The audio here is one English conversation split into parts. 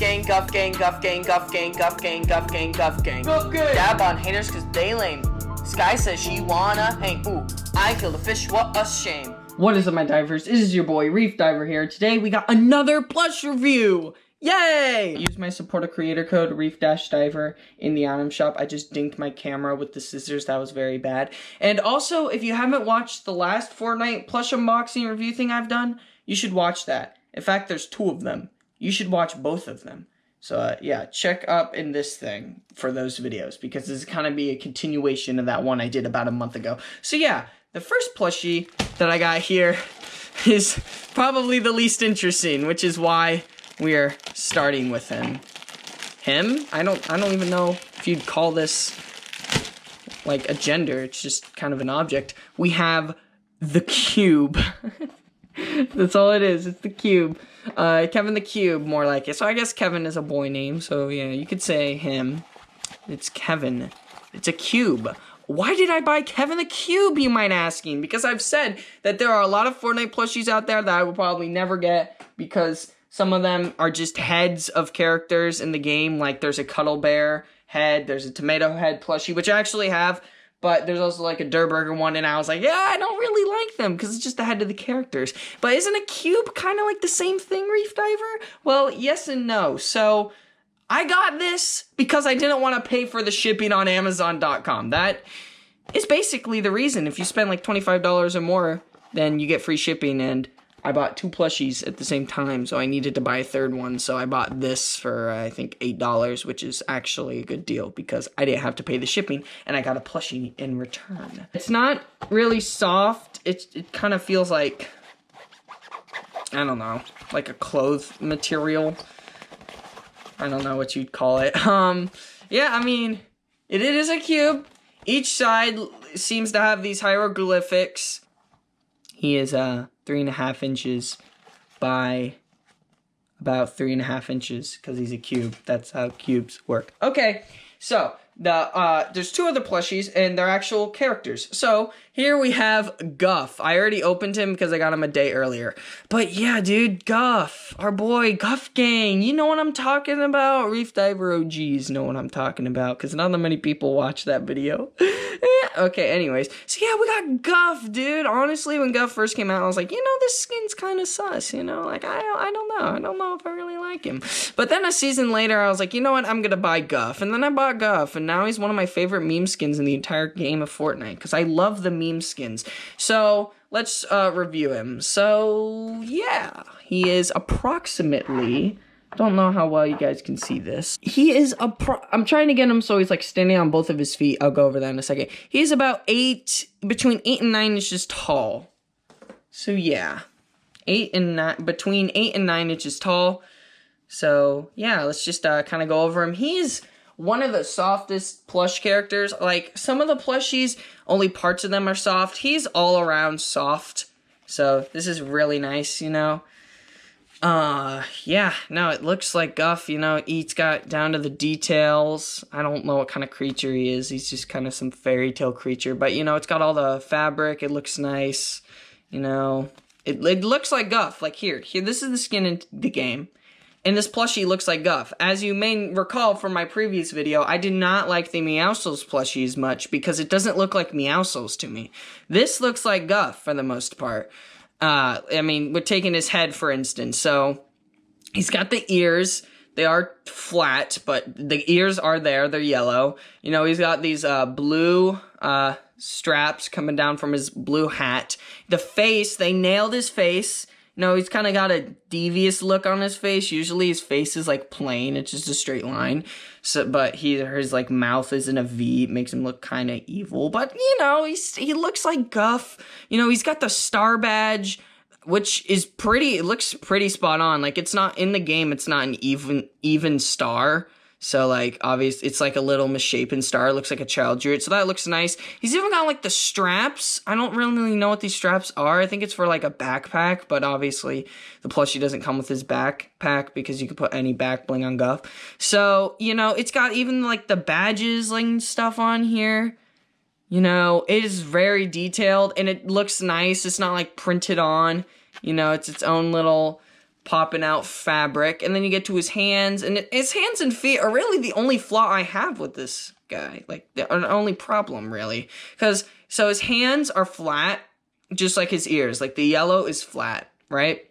gang, Guff gang, Guff gang, Guff gang, Guff gang, Guff gang, Guff gang. Guff gang. Dab on haters cause they lame. Sky says she wanna hang. Ooh, I killed a fish, what a shame. What is up, my divers? This is your boy Reef Diver here. Today we got another plush review. Yay! Use my supporter creator code Reef-Diver in the item shop. I just dinked my camera with the scissors. That was very bad. And also, if you haven't watched the last Fortnite plush unboxing review thing I've done, you should watch that. In fact, there's 2 of them. You should watch both of them. So, yeah, check up in this thing for those videos, because this is kind of be a continuation of that one I did about a month ago. So, yeah, the first plushie that I got here is probably the least interesting, which is why we're starting with him. I don't even know if you'd call this like a gender. It's just kind of an object. We have the cube. That's all it is. It's the cube. Kevin the Cube, more like it. So I guess Kevin is a boy name. So yeah, you could say him. It's Kevin. It's a cube. Why did I buy Kevin the Cube, you might asking? Because I've said that there are a lot of Fortnite plushies out there that I will probably never get, because some of them are just heads of characters in the game. Like there's a Cuddle Bear head, there's a Tomato Head plushie, which I actually have, but there's also like a Durburger one, and I was like, yeah, I don't really like them because it's just the head of the characters. But isn't a cube kind of like the same thing, Reef Diver? Well, yes and no. So I got this because I didn't want to pay for the shipping on Amazon.com. That is basically the reason. If you spend like $25 or more, then you get free shipping, and I bought 2 plushies at the same time, so I needed to buy a third one, so I bought this for, I think, $8, which is actually a good deal, because I didn't have to pay the shipping, and I got a plushie in return. It's not really soft. It kind of feels like, I don't know, like a cloth material. I don't know what you'd call it. Yeah, I mean, it is a cube. Each side seems to have these hieroglyphics. He is 3.5 inches by about 3.5 inches, because he's a cube. That's how cubes work. Okay, so there's 2 other plushies, and they're actual characters. So here we have Guff. I already opened him because I got him a day earlier. But yeah, dude, Guff, our boy, Guff Gang. You know what I'm talking about? Reef Diver OGs know what I'm talking about, because not that many people watch that video. Okay, anyways. So yeah, we got Guff, dude. Honestly, when Guff first came out, I was like, you know, this skin's kind of sus, you know? Like, I don't know. I don't know if I really like him. But then a season later, I was like, you know what? I'm going to buy Guff. And then I bought Guff, and now he's one of my favorite meme skins in the entire game of Fortnite, because I love the meme skins. So let's review him. So yeah, he is approximately, don't know how well you guys can see this. He is I'm trying to get him so he's like standing on both of his feet. I'll go over that in a second. He's about between 8 and 9 inches tall. So yeah, between 8 and 9 inches tall. So yeah, let's just kind of go over him. He's one of the softest plush characters. Like, some of the plushies, only parts of them are soft. He's all around soft. So this is really nice, you know. Yeah, no, it looks like Guff, you know. He's got down to the details. I don't know what kind of creature he is. He's just kind of some fairy tale creature. But, you know, it's got all the fabric. It looks nice, you know. It looks like Guff. Like, here, this is the skin in the game. And this plushie looks like Guff. As you may recall from my previous video, I did not like the Meowscles plushie as much because it doesn't look like Meowscles to me. This looks like Guff for the most part. I mean, we're taking his head, for instance. So he's got the ears. They are flat, but the ears are there. They're yellow. You know, he's got these blue straps coming down from his blue hat. The face, they nailed his face. No, he's kind of got a devious look on his face. Usually his face is like plain. It's just a straight line. So, but his like mouth is in a V. It makes him look kind of evil. But, you know, he looks like Guff. You know, he's got the star badge, which is it looks pretty spot on. Like, it's not, in the game, it's not an even star. So, like, obviously, it's like a little misshapen star. It looks like a child drew it. So that looks nice. He's even got, like, the straps. I don't really know what these straps are. I think it's for, like, a backpack. But, obviously, the plushie doesn't come with his backpack because you can put any back bling on Guff. So, you know, it's got even, like, the badges, like, and stuff on here. You know, it is very detailed. And it looks nice. It's not, like, printed on. You know, it's its own little popping out fabric. And then you get to his hands, and his hands and feet are really the only flaw I have with this guy. Like, the only problem, really. So his hands are flat, just like his ears. Like, the yellow is flat, right?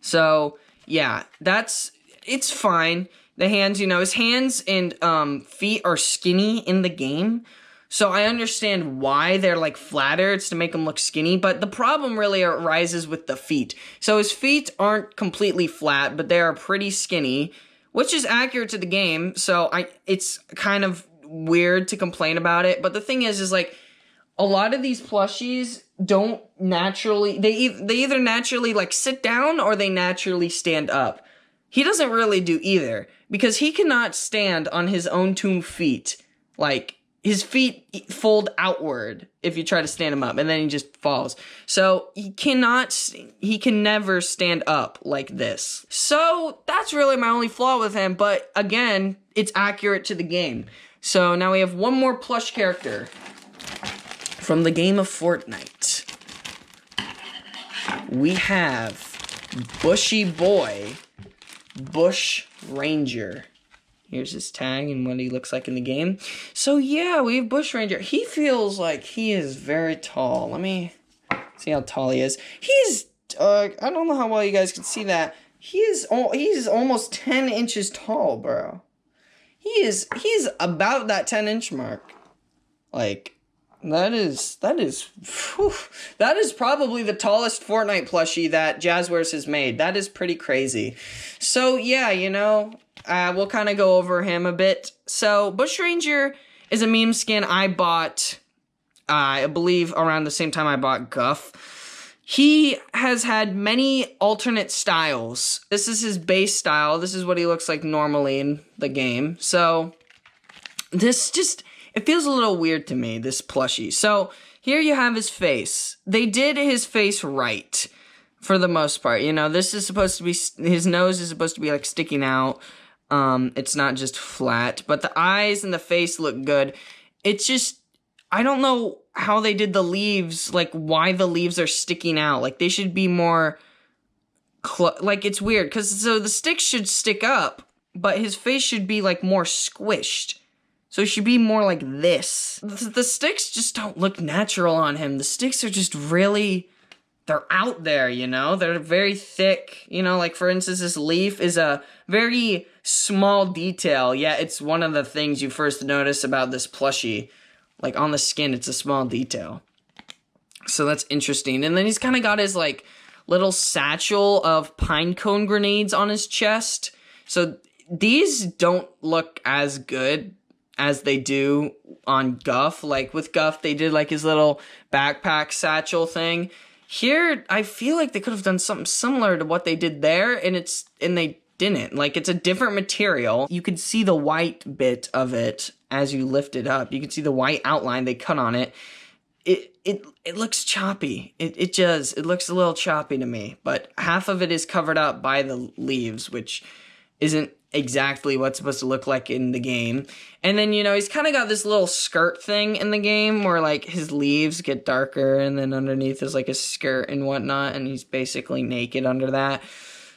So, yeah, it's fine. The hands, his hands and feet are skinny in the game. So I understand why they're like flatter. It's to make them look skinny. But the problem really arises with the feet. So his feet aren't completely flat, but they are pretty skinny, which is accurate to the game. So it's kind of weird to complain about it. But the thing is like, a lot of these plushies don't naturally, they either naturally like sit down or they naturally stand up. He doesn't really do either, because he cannot stand on his own 2 feet. Like, his feet fold outward if you try to stand him up, and then he just falls. So he can never stand up like this. So that's really my only flaw with him, but again, it's accurate to the game. So now we have one more plush character from the game of Fortnite. We have Bushy Boy, Bushranger. Here's his tag and what he looks like in the game. So yeah, we have Bushranger. He feels like he is very tall. Let me see how tall he is. He's, I don't know how well you guys can see that. He's almost 10 inches tall, bro. He's about that 10-inch mark. Like, that is probably the tallest Fortnite plushie that Jazwares has made. That is pretty crazy. So yeah, we'll kind of go over him a bit. So Bushranger is a meme skin I bought, I believe around the same time I bought Guff. He has had many alternate styles. This is his base style. This is what he looks like normally in the game. So it feels a little weird to me, this plushie. So here you have his face. They did his face right for the most part. This is supposed to be, his nose is supposed to be like sticking out. It's not just flat, but the eyes and the face look good. It's just, I don't know how they did the leaves, like why the leaves are sticking out. Like they should be more, like it's weird, because so the sticks should stick up, but his face should be like more squished. So it should be more like this. The sticks just don't look natural on him. The sticks are just really, they're out there, They're very thick. Like for instance, this leaf is a very small detail. Yeah, it's one of the things you first notice about this plushie. Like on the skin, it's a small detail. So that's interesting. And then he's kind of got his like little satchel of pine cone grenades on his chest. So these don't look as good as they do on Guff. Like with Guff, they did like his little backpack satchel thing. Here, I feel like they could have done something similar to what they did there, and they didn't. Like, it's a different material. You could see the white bit of it as you lift it up. You can see the white outline they cut on it. It looks choppy. It looks a little choppy to me, but half of it is covered up by the leaves, which isn't exactly what's supposed to look like in the game. And then, he's kind of got this little skirt thing in the game where, like, his leaves get darker and then underneath is, like, a skirt and whatnot, and he's basically naked under that.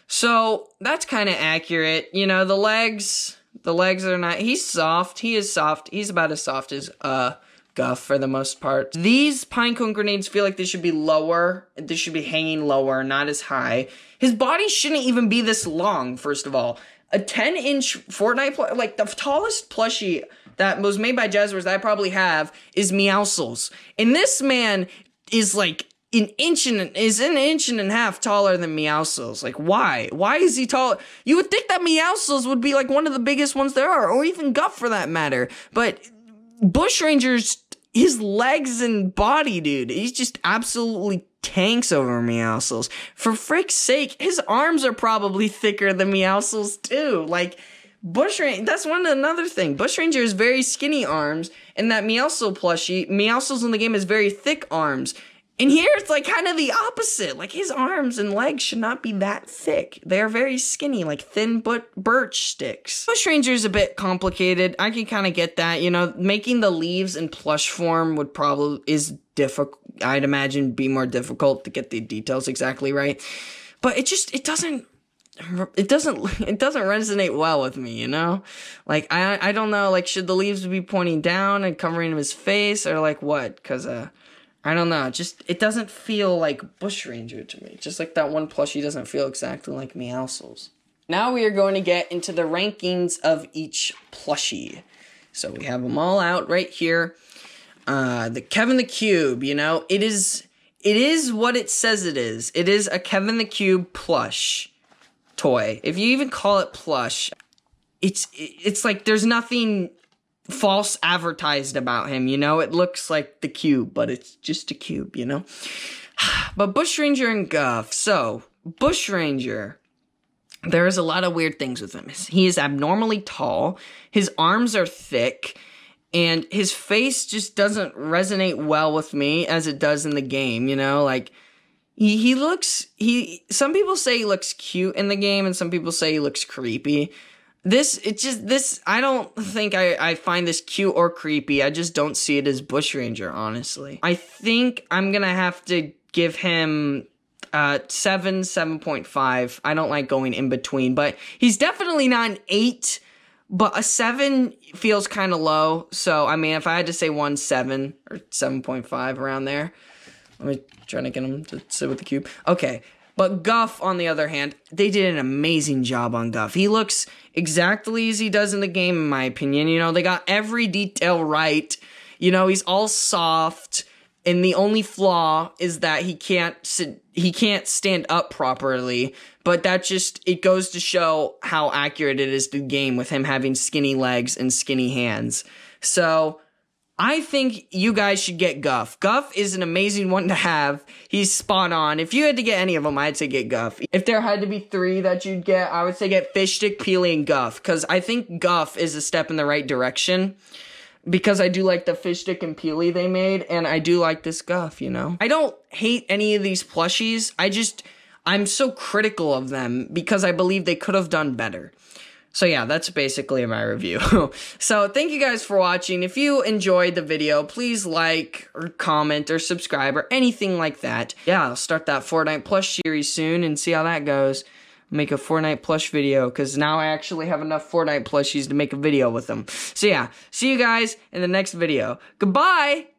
So, that's kind of accurate. The legs are not... He's soft. He is soft. He's about as soft as, Guff for the most part. These pinecone grenades feel like they should be lower. They should be hanging lower, not as high. His body shouldn't even be this long, first of all. A 10-inch Fortnite, like the tallest plushie that was made by Jazwares that I probably have is Meowscles. And this man is like an inch and a half taller than Meowscles. Like, why? Why is he taller? You would think that Meowscles would be like one of the biggest ones there are, or even Guff for that matter. But Bushranger's, his legs and body, dude, he's just absolutely tanks over Meowscles. For frick's sake, his arms are probably thicker than Meowscles too. Like, Bushranger, that's another thing. Bushranger has very skinny arms, and that Meowscles plushie, Meowscles in the game has very thick arms. And here it's like kind of the opposite. Like his arms and legs should not be that thick. They're very skinny, like thin birch sticks. Bushranger is a bit complicated. I can kind of get that. Making the leaves in plush form is difficult. I'd imagine be more difficult to get the details exactly right. but it doesn't resonate well with me, you know? Like, I don't know, like, should the leaves be pointing down and covering his face, or like what? Because, I don't know, it doesn't feel like Bushranger to me. Just like that one plushie doesn't feel exactly like Meowscles. Now we are going to get into the rankings of each plushie. So we have them all out right here. The Kevin the Cube, you know, it is what it says it is. It is a Kevin the Cube plush toy. If you even call it plush, it's like there's nothing false advertised about him, you know? It looks like the cube, but it's just a cube, you know? But Bushranger and Guff. So, Bushranger, there is a lot of weird things with him. He is abnormally tall, his arms are thick, and his face just doesn't resonate well with me as it does in the game, you know? Like, some people say he looks cute in the game, and some people say he looks creepy. I don't think I find this cute or creepy. I just don't see it as Bushranger, honestly. I think I'm gonna have to give him 7.5. I don't like going in between, but he's definitely not an 8, but a 7 feels kind of low. So, I mean, if I had to say 7 or 7.5 around there. Let me try to get him to sit with the cube. Okay. But Guff, on the other hand, they did an amazing job on Guff. He looks exactly as he does in the game, in my opinion. You know, they got every detail right. You know, he's all soft, and the only flaw is that he can't stand up properly. But it goes to show how accurate it is to the game with him having skinny legs and skinny hands. So, I think you guys should get Guff. Guff is an amazing one to have. He's spot on. If you had to get any of them, I'd say get Guff. If there had to be 3 that you'd get, I would say get Fish Stick, Peely, and Guff. Because I think Guff is a step in the right direction. Because I do like the Fish Stick and Peely they made. And I do like this Guff, you know. I don't hate any of these plushies. I'm so critical of them because I believe they could have done better. So yeah, that's basically my review. So thank you guys for watching. If you enjoyed the video, please like or comment or subscribe or anything like that. Yeah, I'll start that Fortnite plush series soon and see how that goes. Make a Fortnite plush video because now I actually have enough Fortnite plushies to make a video with them. So yeah, see you guys in the next video. Goodbye!